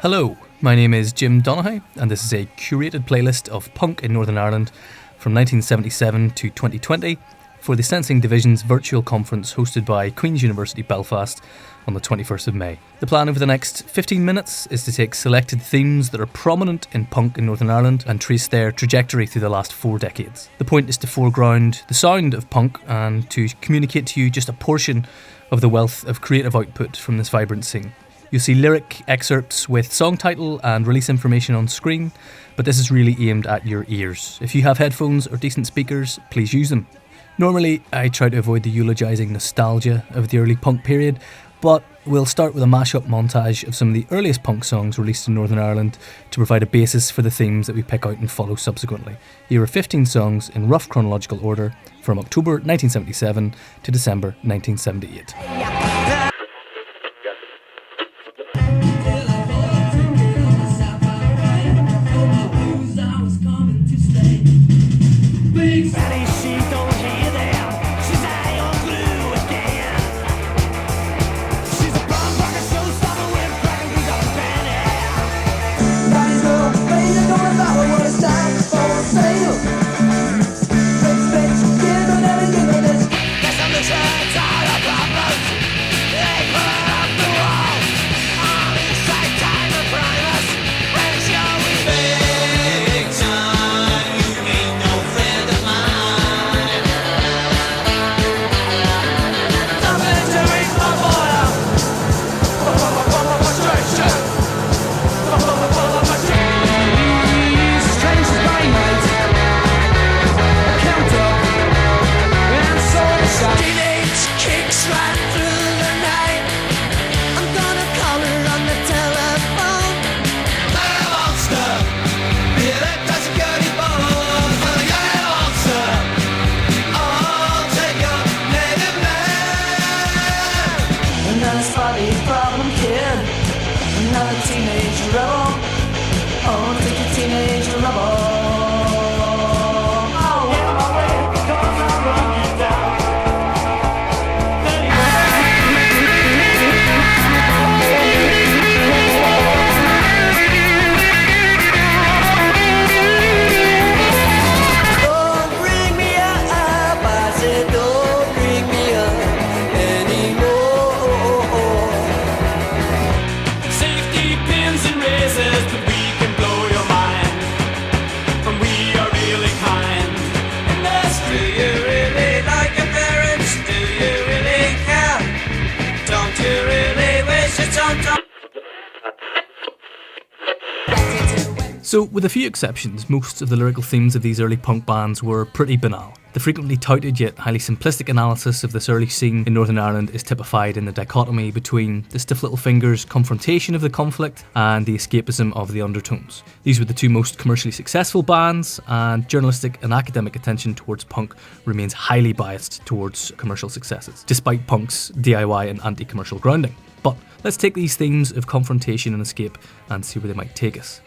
Hello, my name is Jim Donaghy, and this is a curated playlist of punk in Northern Ireland from 1977 to 2020 for the Sensing Division's virtual conference hosted by Queen's University Belfast on the 21st of May. The plan over the next 15 minutes is to take selected themes that are prominent in punk in Northern Ireland and trace their trajectory through the last 4 decades. The point is to foreground the sound of punk and to communicate to you just a portion of the wealth of creative output from this vibrant scene. You'll see lyric excerpts with song title and release information on screen, but this is really aimed at your ears. If you have headphones or decent speakers, please use them. Normally, I try to avoid the eulogising nostalgia of the early punk period, but we'll start with a mashup montage of some of the earliest punk songs released in Northern Ireland to provide a basis for the themes that we pick out and follow subsequently. Here are 15 songs in rough chronological order from October 1977 to December 1978. So, with a few exceptions, most of the lyrical themes of these early punk bands were pretty banal. The frequently touted yet highly simplistic analysis of this early scene in Northern Ireland is typified in the dichotomy between the Stiff Little Fingers' confrontation of the conflict and the escapism of the Undertones. These were the two most commercially successful bands, and journalistic and academic attention towards punk remains highly biased towards commercial successes, despite punk's DIY and anti-commercial grounding. But let's take these themes of confrontation and escape and see where they might take us.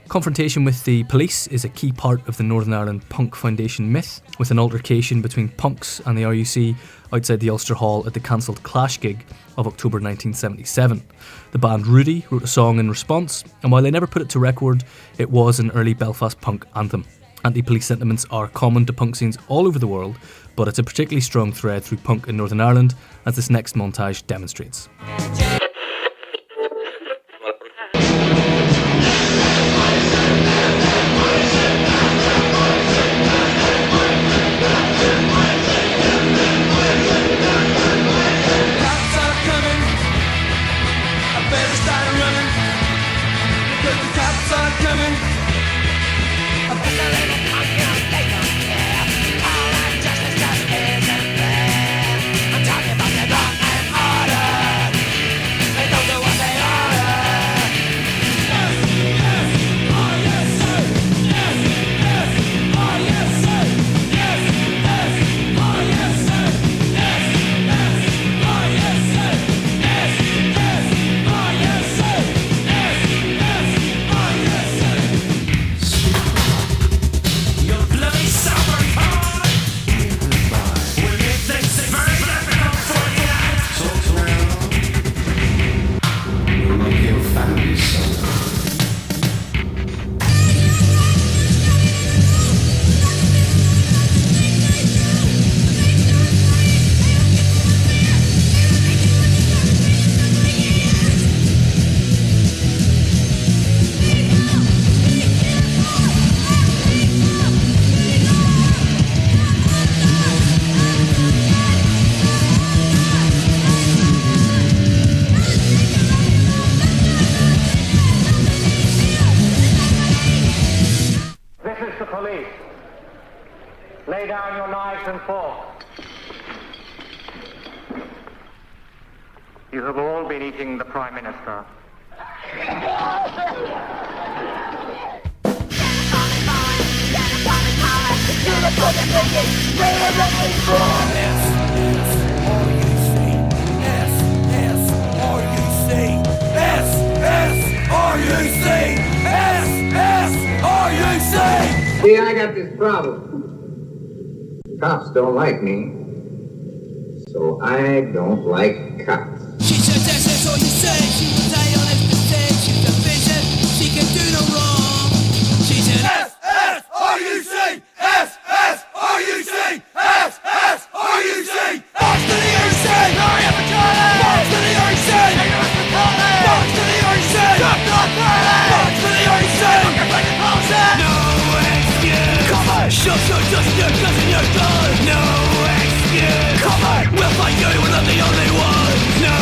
Confrontation with the police is a key part of the Northern Ireland Punk Foundation myth, with an altercation between punks and the RUC outside the Ulster Hall at the cancelled Clash gig of October 1977. The band Rudi wrote a song in response, and while they never put it to record, it was an early Belfast punk anthem. Anti-police sentiments are common to punk scenes all over the world, but it's a particularly strong thread through punk in Northern Ireland, as this next montage demonstrates. lay down your knives and forks. You have all been eating the Prime Minister. See, I got this problem. Cops don't like me, so I don't like cops. She said that's all you say. She will die on his mistake. She's a vision. She can do no wrong. She said S-S-R-U-C. S-S-R-U-C. S-S-R-U-C. Box to the RC. Sorry, I'm a Charlie. Box to the RC. Box to the RC. Box to the RC. No excuse. Come on. Shove your dust in your guts and your blood. No excuse. Come on. We'll fight you. We're not the only one. No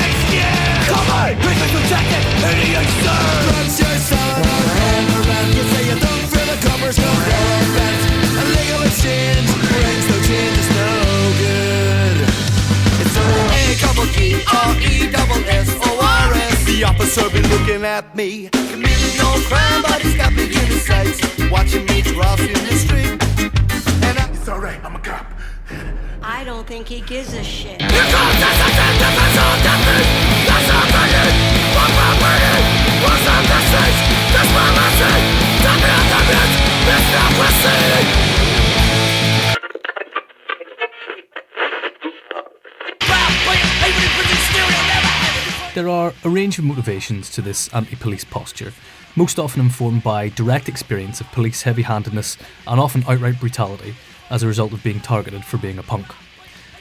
excuse. Come on. Break my jacket. Who do you serve? Drugs your son or hand around. You say you don't feel the covers. No rent. A legal exchange brings no change. It's no good. It's A-double-E-R-E-double-S-O-R-S. The officer be looking at me. Committing no crime, but he's got me in his sights. Watching me drop in the street. And it's alright, I'm a cop. I don't think he gives a shit. You can't touch the dead, that's all that means. That's all that is. What we're waiting. What's on the streets? That's my message. Tell me on the bits. It's not proceeding. There are a range of motivations to this anti-police posture, most often informed by direct experience of police heavy-handedness and often outright brutality as a result of being targeted for being a punk.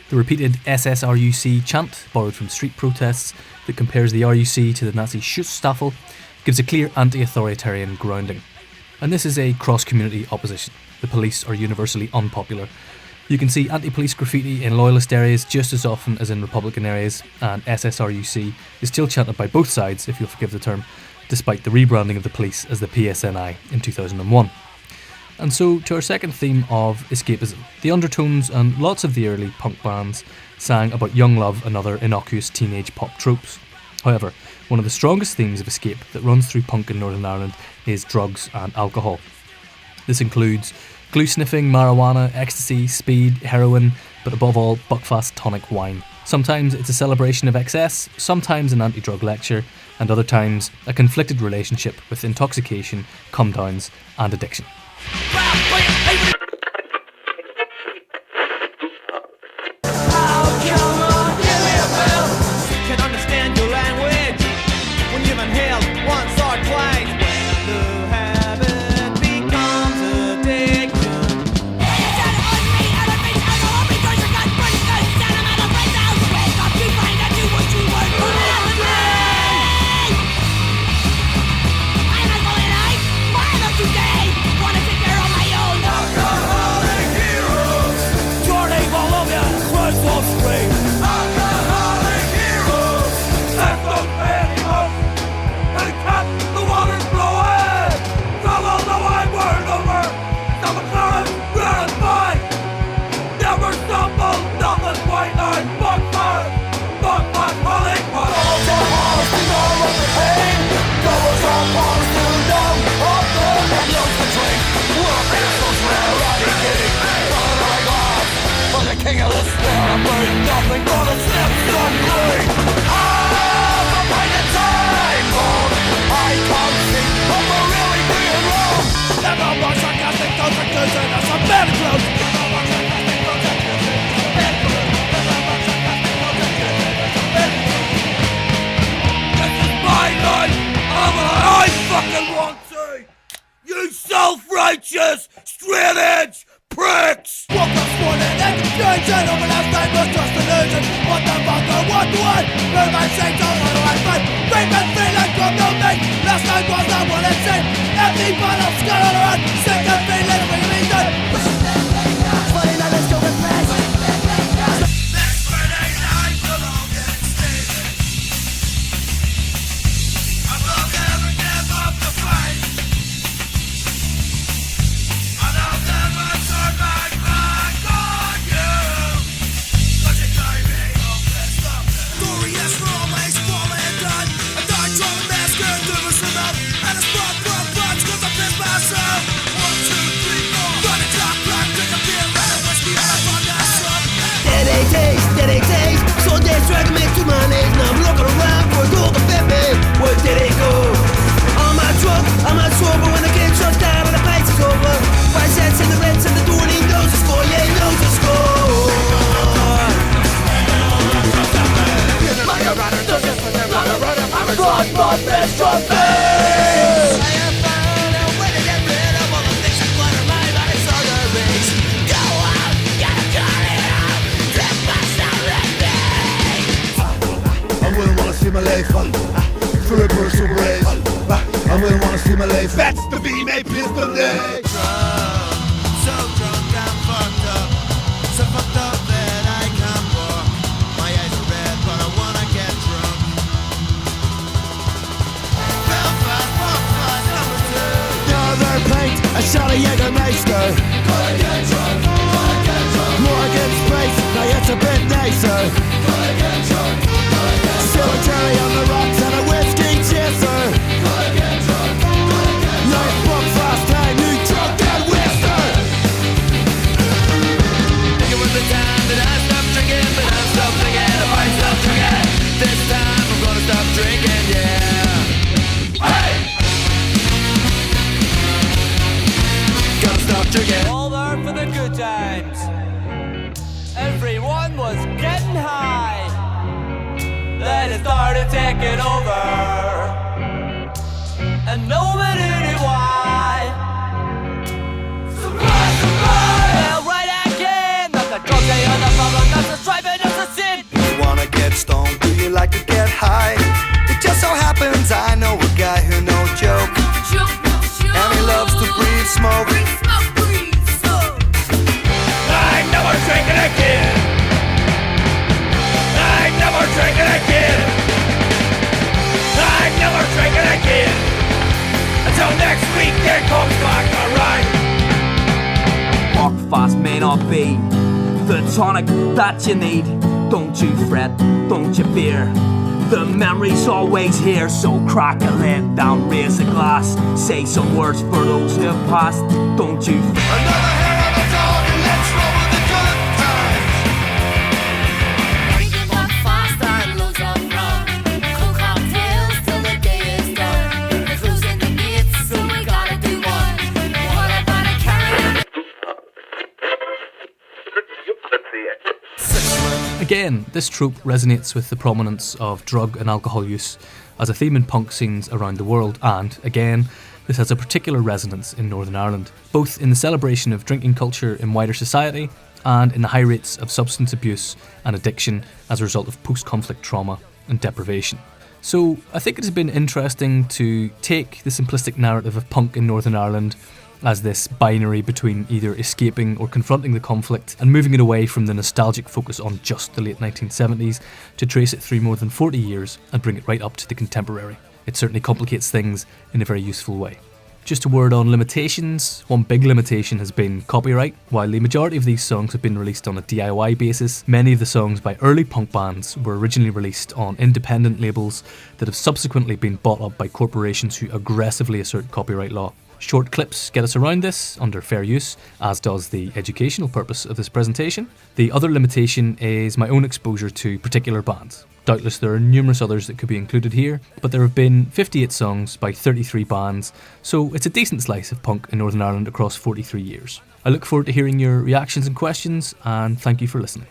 The repeated SSRUC chant, borrowed from street protests, that compares the RUC to the Nazi Schutzstaffel, gives a clear anti-authoritarian grounding. And this is a cross-community opposition. The police are universally unpopular. You can see anti-police graffiti in loyalist areas just as often as in Republican areas, and SSRUC is still chanted by both sides, if you'll forgive the term, despite the rebranding of the police as the PSNI in 2001. And so to our second theme of escapism. The Undertones and lots of the early punk bands sang about young love and other innocuous teenage pop tropes. However, one of the strongest themes of escape that runs through punk in Northern Ireland is drugs and alcohol. This includes glue sniffing, marijuana, ecstasy, speed, heroin, but above all, Buckfast tonic wine. Sometimes it's a celebration of excess, sometimes an anti-drug lecture, and other times a conflicted relationship with intoxication, come-downs, and addiction. Self-righteous, straight-edge pricks! Woke up this morning and the future over last night was just illusion. What the fuck, or what do I? Where my saints are, what do I find? Bring that feeling from no me. Last night was not what it seemed. Empty bottles, scar all around. Sick of feeling when you mean done. Funny night, let's go with friends. Next Friday night, we'll all get staged. I will never give up the fight. I'll never turn back. blood, blood, fist, your face. I have found a way to get rid of all the things that clutter my body's arteries. Go out, gotta cut it out. This must not let me. I wouldn't wanna see my life for a personal brave. I wouldn't wanna see my life. That's the be made please believe. So drunk I'm fucked up. So fucked up that I can't walk. My eyes are red but I wanna get drunk. Belfast, Belfast, number 2. Another paint, a shot of Jägermeister. Gotta get drunk, gotta get drunk. Morgan Space, now it's a bit nicer. Gotta get drunk, gotta get drunk. Cemetery on the rocks and a whiskey chaser. Gotta get drunk, gotta get drunk. Night book fast time, new drunk and whisker. It was the time that I stopped drinking, but I stopped drinking, if I stop drinking. This time I'm gonna stop drinking, yeah. Hey! Gotta stop drinking. All there for the good times. Everyone was getting high. Then it started taking over, and nobody knew why. Surprise, surprise! Well, right again. Not the drugs, they are the problem. That's the stripe and that's the sin. You wanna get stoned? Do you like to get high? It just so happens I know a guy who no joke, and he loves to breathe smoke. I never drink it again. I never drink it again. I never drink it again. Until next week, there comes back a ride. Walk fast may not be the tonic that you need. Don't you fret, don't you fear. The memory's always here, so crack a lid down, raise a glass. Say some words for those who have passed. Don't you fear. Another hair on the dog and let's roll with the good times. Drinking walk fast and loads of rum. Cool cocktails till the day is done. The clues in the gates, so we gotta do one. What about a carry? Again, this trope resonates with the prominence of drug and alcohol use as a theme in punk scenes around the world, and again, this has a particular resonance in Northern Ireland, both in the celebration of drinking culture in wider society and in the high rates of substance abuse and addiction as a result of post-conflict trauma and deprivation. So I think it has been interesting to take the simplistic narrative of punk in Northern Ireland as this binary between either escaping or confronting the conflict and moving it away from the nostalgic focus on just the late 1970s to trace it through more than 40 years and bring it right up to the contemporary. It certainly complicates things in a very useful way. Just a word on limitations. One big limitation has been copyright. While the majority of these songs have been released on a DIY basis, many of the songs by early punk bands were originally released on independent labels that have subsequently been bought up by corporations who aggressively assert copyright law. Short clips get us around this under fair use, as does the educational purpose of this presentation. The other limitation is my own exposure to particular bands. Doubtless there are numerous others that could be included here, but there have been 58 songs by 33 bands, so it's a decent slice of punk in Northern Ireland across 43 years. I look forward to hearing your reactions and questions, and thank you for listening.